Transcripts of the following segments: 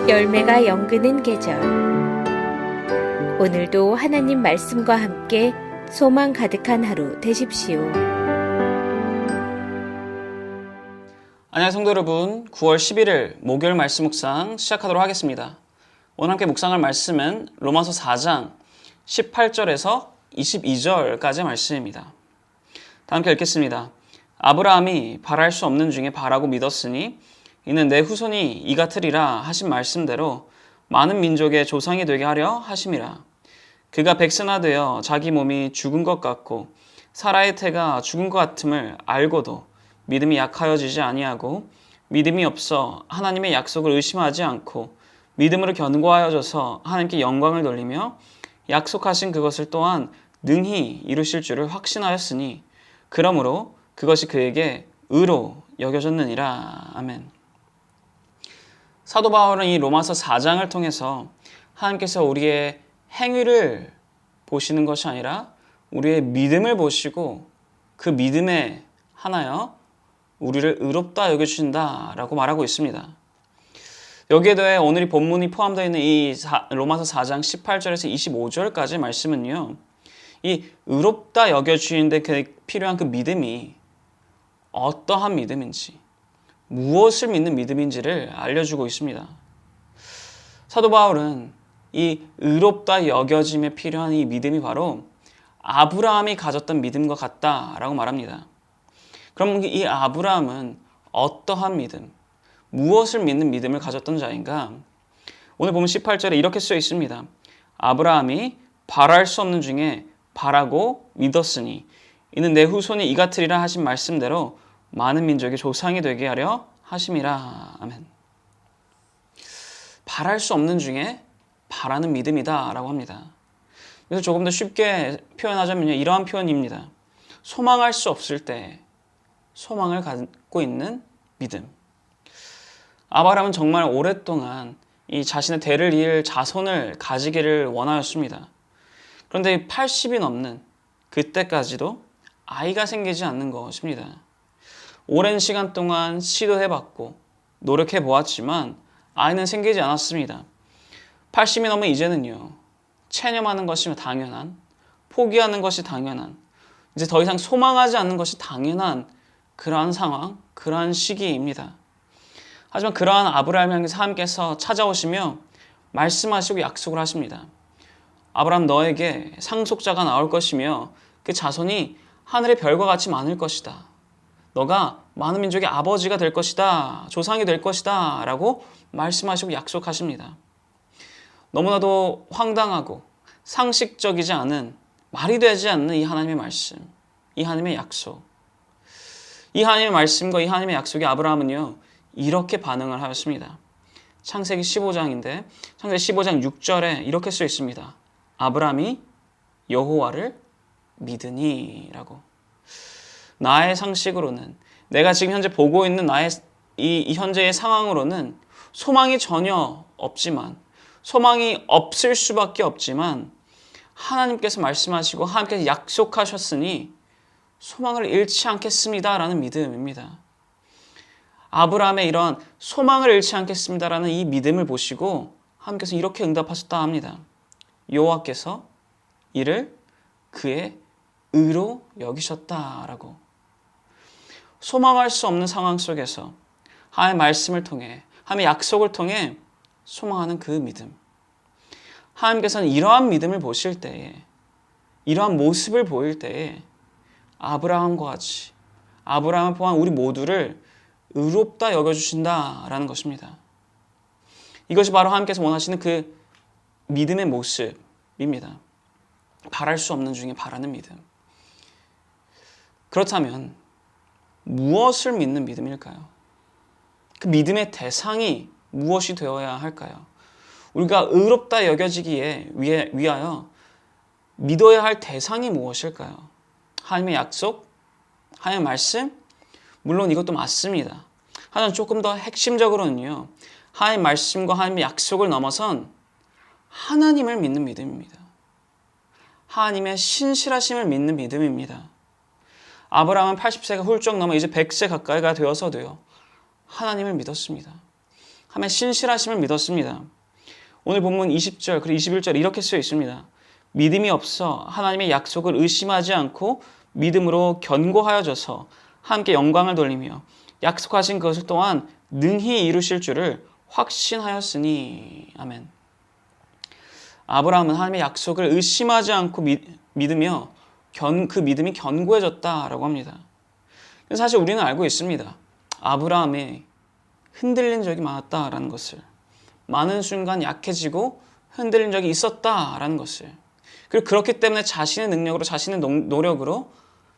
열매가 연근은 계절. 오늘도 하나님 말씀과 함께 소망 가득한 하루 되십시오. 안녕하세요 성도 여러분, 9월 11일 목요일 말씀 묵상 시작하도록 하겠습니다. 오늘 함께 묵상할 말씀은 로마서 4장 18절에서 22절까지의 말씀입니다. 다 함께 읽겠습니다. 아브라함이 바랄 수 없는 중에 바라고 믿었으니 이는 내 후손이 이 같으리라 하신 말씀대로 많은 민족의 조상이 되게 하려 하심이라. 그가 백세나 되어 자기 몸이 죽은 것 같고 사라의 태가 죽은 것 같음을 알고도 믿음이 약하여지지 아니하고 믿음이 없어 하나님의 약속을 의심하지 않고 믿음으로 견고하여져서 하나님께 영광을 돌리며 약속하신 그것을 또한 능히 이루실 줄을 확신하였으니 그러므로 그것이 그에게 의로 여겨졌느니라. 아멘. 사도 바울은 이 로마서 4장을 통해서 하나님께서 우리의 행위를 보시는 것이 아니라 우리의 믿음을 보시고 그 믿음에 하나여 우리를 의롭다 여겨주신다라고 말하고 있습니다. 여기에 더해 오늘 이 본문이 포함되어 있는 이 로마서 4장 18절에서 25절까지 말씀은요, 이 의롭다 여겨주시는데 필요한 그 믿음이 어떠한 믿음인지, 무엇을 믿는 믿음인지를 알려주고 있습니다. 사도 바울은 이 의롭다 여겨짐에 필요한 이 믿음이 바로 아브라함이 가졌던 믿음과 같다라고 말합니다. 그럼 이 아브라함은 어떠한 믿음, 무엇을 믿는 믿음을 가졌던 자인가? 오늘 보면 18절에 이렇게 쓰여 있습니다. 아브라함이 바랄 수 없는 중에 바라고 믿었으니 이는 내 후손이 이 같으리라 하신 말씀대로 많은 민족의 조상이 되게 하려 하심이라. 아멘. 바랄 수 없는 중에 바라는 믿음이다 라고 합니다. 그래서 조금 더 쉽게 표현하자면 이러한 표현입니다. 소망할 수 없을 때 소망을 갖고 있는 믿음. 아브라함은 정말 오랫동안 이 자신의 대를 이을 자손을 가지기를 원하였습니다. 그런데 80이 넘는 그때까지도 아이가 생기지 않는 것입니다. 오랜 시간 동안 시도해봤고 노력해보았지만 아이는 생기지 않았습니다. 80이 넘은 이제는요, 체념하는 것이 당연한, 포기하는 것이 당연한, 이제 더 이상 소망하지 않는 것이 당연한 그러한 상황, 그러한 시기입니다. 하지만 그러한 아브라함을 향해서 하나님께서 찾아오시며 말씀하시고 약속을 하십니다. 아브라함, 너에게 상속자가 나올 것이며 그 자손이 하늘의 별과 같이 많을 것이다. 너가 많은 민족의 아버지가 될 것이다. 조상이 될 것이다. 라고 말씀하시고 약속하십니다. 너무나도 황당하고 상식적이지 않은, 말이 되지 않는 이 하나님의 말씀, 이 하나님의 약속. 이 하나님의 말씀과 이 하나님의 약속에 아브라함은요, 이렇게 반응을 하였습니다. 창세기 15장인데 창세기 15장 6절에 이렇게 쓰여 있습니다. 아브라함이 여호와를 믿으니 라고. 나의 상식으로는, 내가 지금 현재 보고 있는 나의 이 현재의 상황으로는 소망이 전혀 없지만, 소망이 없을 수밖에 없지만 하나님께서 말씀하시고 하나님께서 약속하셨으니 소망을 잃지 않겠습니다 라는 믿음입니다. 아브라함의 이러한 소망을 잃지 않겠습니다 라는 이 믿음을 보시고 하나님께서 이렇게 응답하셨다 합니다. 여호와께서 이를 그의 의로 여기셨다라고. 소망할 수 없는 상황 속에서 하나님의 말씀을 통해, 하나님의 약속을 통해 소망하는 그 믿음. 하나님께서는 이러한 믿음을 보실 때에, 이러한 모습을 보일 때에 아브라함과 같이, 아브라함을 포함한 우리 모두를 의롭다 여겨주신다라는 것입니다. 이것이 바로 하나님께서 원하시는 그 믿음의 모습입니다. 바랄 수 없는 중에 바라는 믿음. 그렇다면 무엇을 믿는 믿음일까요? 그 믿음의 대상이 무엇이 되어야 할까요? 우리가 의롭다 여겨지기에 위하여 믿어야 할 대상이 무엇일까요? 하나님의 약속? 하나님의 말씀? 물론 이것도 맞습니다. 하지만 조금 더 핵심적으로는요, 하나님의 말씀과 하나님의 약속을 넘어선 하나님을 믿는 믿음입니다. 하나님의 신실하심을 믿는 믿음입니다. 아브라함은 80세가 훌쩍 넘어 이제 100세 가까이가 되어서도요, 하나님을 믿었습니다. 하며 신실하심을 믿었습니다. 오늘 본문 20절 그리고 21절 이렇게 쓰여 있습니다. 믿음이 없어 하나님의 약속을 의심하지 않고 믿음으로 견고하여져서 함께 영광을 돌리며 약속하신 것을 또한 능히 이루실 줄을 확신하였으니. 아멘. 아브라함은 하나님의 약속을 의심하지 않고 믿으며 그 믿음이 견고해졌다라고 합니다. 사실 우리는 알고 있습니다. 아브라함이 흔들린 적이 많았다라는 것을, 많은 순간 약해지고 흔들린 적이 있었다라는 것을, 그리고 그렇기 때문에 자신의 능력으로, 자신의 노력으로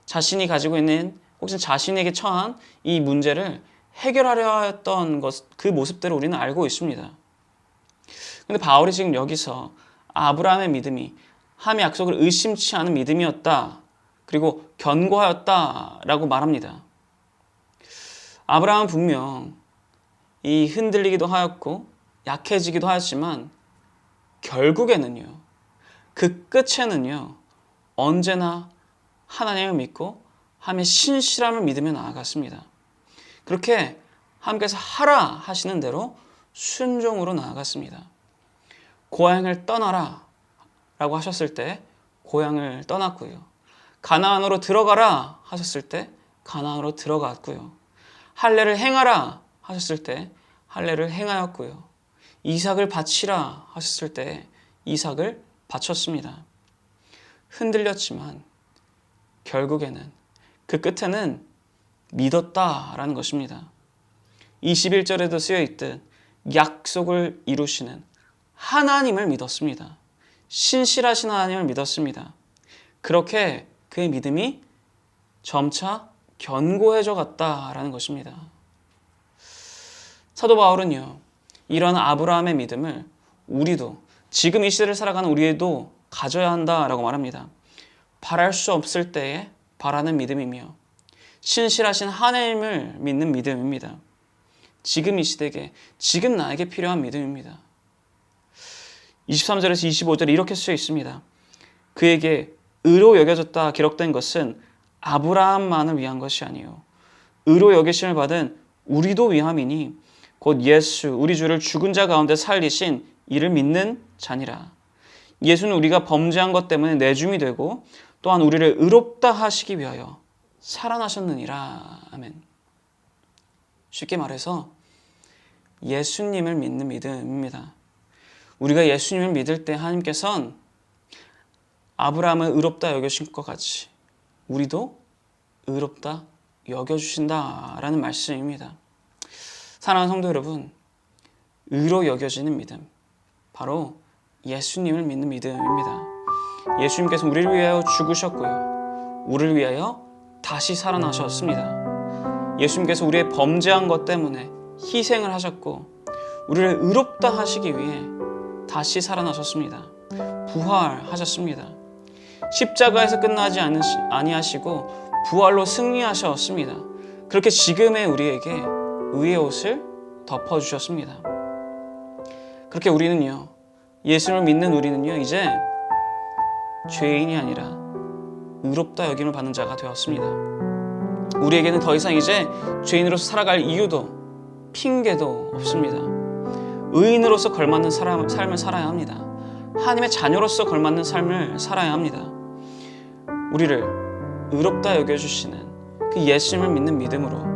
자신이 가지고 있는 혹시 자신에게 처한 이 문제를 해결하려 했던 그 모습들을 우리는 알고 있습니다. 그런데 바울이 지금 여기서 아브라함의 믿음이 하나님의 약속을 의심치 않은 믿음이었다, 그리고 견고하였다라고 말합니다. 아브라함은 분명 이 흔들리기도 하였고 약해지기도 하였지만 결국에는요, 그 끝에는요, 언제나 하나님을 믿고 하나님의 신실함을 믿으며 나아갔습니다. 그렇게 하나님께서 하라 하시는 대로 순종으로 나아갔습니다. 고향을 떠나라 라고 하셨을 때 고향을 떠났고요. 가나안으로 들어가라 하셨을 때 가나안으로 들어갔고요. 할례를 행하라 하셨을 때 할례를 행하였고요. 이삭을 바치라 하셨을 때 이삭을 바쳤습니다. 흔들렸지만 결국에는 그 끝에는 믿었다라는 것입니다. 21절에도 쓰여있듯 약속을 이루시는 하나님을 믿었습니다. 신실하신 하나님을 믿었습니다. 그렇게 그의 믿음이 점차 견고해져 갔다라는 것입니다. 사도 바울은요, 이런 아브라함의 믿음을 우리도, 지금 이 시대를 살아가는 우리도 가져야 한다라고 말합니다. 바랄 수 없을 때에 바라는 믿음이며 신실하신 하나님을 믿는 믿음입니다. 지금 이 시대에, 지금 나에게 필요한 믿음입니다. 23절에서 25절에 이렇게 쓰여 있습니다. 그에게 의로 여겨졌다 기록된 것은 아브라함만을 위한 것이 아니요 의로 여기심을 받은 우리도 위함이니 곧 예수 우리 주를 죽은 자 가운데 살리신 이를 믿는 자니라. 예수는 우리가 범죄한 것 때문에 내줌이 되고 또한 우리를 의롭다 하시기 위하여 살아나셨느니라. 아멘. 쉽게 말해서 예수님을 믿는 믿음입니다. 우리가 예수님을 믿을 때 하나님께서는 아브라함을 의롭다 여겨주신 것 같이 우리도 의롭다 여겨주신다라는 말씀입니다. 사랑하는 성도 여러분, 의로 여겨지는 믿음, 바로 예수님을 믿는 믿음입니다. 예수님께서 우리를 위하여 죽으셨고요, 우리를 위하여 다시 살아나셨습니다. 예수님께서 우리의 범죄한 것 때문에 희생을 하셨고 우리를 의롭다 하시기 위해 다시 살아나셨습니다. 부활하셨습니다. 십자가에서 끝나지 아니하시고 부활로 승리하셨습니다. 그렇게 지금의 우리에게 의의 옷을 덮어주셨습니다. 그렇게 우리는요, 예수를 믿는 우리는요, 이제 죄인이 아니라 의롭다 여김을 받는 자가 되었습니다. 우리에게는 더 이상 이제 죄인으로서 살아갈 이유도 핑계도 없습니다. 의인으로서 걸맞는 삶을 살아야 합니다. 하나님의 자녀로서 걸맞는 삶을 살아야 합니다. 우리를 의롭다 여겨주시는 그 예수님을 믿는 믿음으로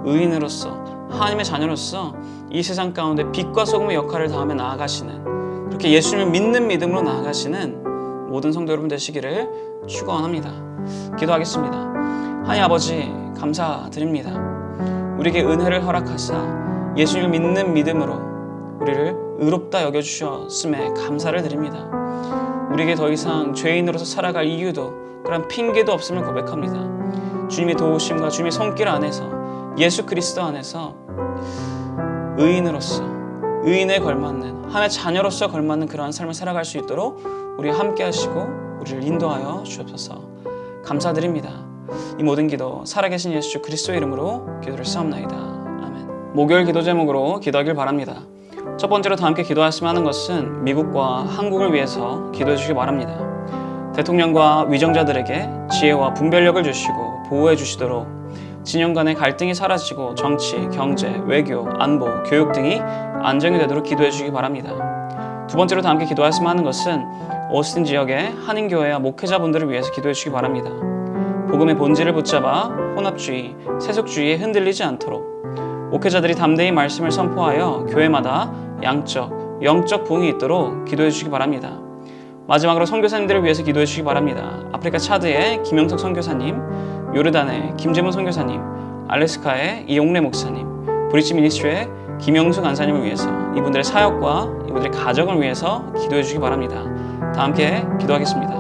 의인으로서 하나님의 자녀로서 이 세상 가운데 빛과 소금의 역할을 다하며 나아가시는, 그렇게 예수님을 믿는 믿음으로 나아가시는 모든 성도 여러분 되시기를 축원합니다. 기도하겠습니다. 하나님 아버지 감사드립니다. 우리에게 은혜를 허락하사 예수님을 믿는 믿음으로 우리를 의롭다 여겨주셨음에 감사를 드립니다. 우리에게 더 이상 죄인으로서 살아갈 이유도 그런 핑계도 없음을 고백합니다. 주님의 도우심과 주님의 손길 안에서 예수 그리스도 안에서 의인으로서 의인에 걸맞는 하나님의 자녀로서 걸맞는 그러한 삶을 살아갈 수 있도록 우리와 함께 하시고 우리를 인도하여 주옵소서. 감사드립니다. 이 모든 기도 살아계신 예수 그리스도의 이름으로 기도를 싸움나이다. 아멘. 목요일 기도 제목으로 기도하길 바랍니다. 첫 번째로 다 함께 기도하시면 하는 것은 미국과 한국을 위해서 기도해 주시기 바랍니다. 대통령과 위정자들에게 지혜와 분별력을 주시고 보호해 주시도록 진영 간의 갈등이 사라지고 정치, 경제, 외교, 안보, 교육 등이 안정이 되도록 기도해 주시기 바랍니다. 두 번째로 다 함께 기도하였으면 하는 것은 오스틴 지역의 한인교회와 목회자분들을 위해서 기도해 주시기 바랍니다. 복음의 본질을 붙잡아 혼합주의, 세속주의에 흔들리지 않도록 목회자들이 담대히 말씀을 선포하여 교회마다 양적, 영적 부흥이 있도록 기도해 주시기 바랍니다. 마지막으로 선교사님들을 위해서 기도해 주시기 바랍니다. 아프리카 차드의 김영석 선교사님, 요르단의 김재문 선교사님, 알래스카의 이용래 목사님, 브리지 미니스트리의 김영수 간사님을 위해서 이분들의 사역과 이분들의 가정을 위해서 기도해 주시기 바랍니다. 다 함께 기도하겠습니다.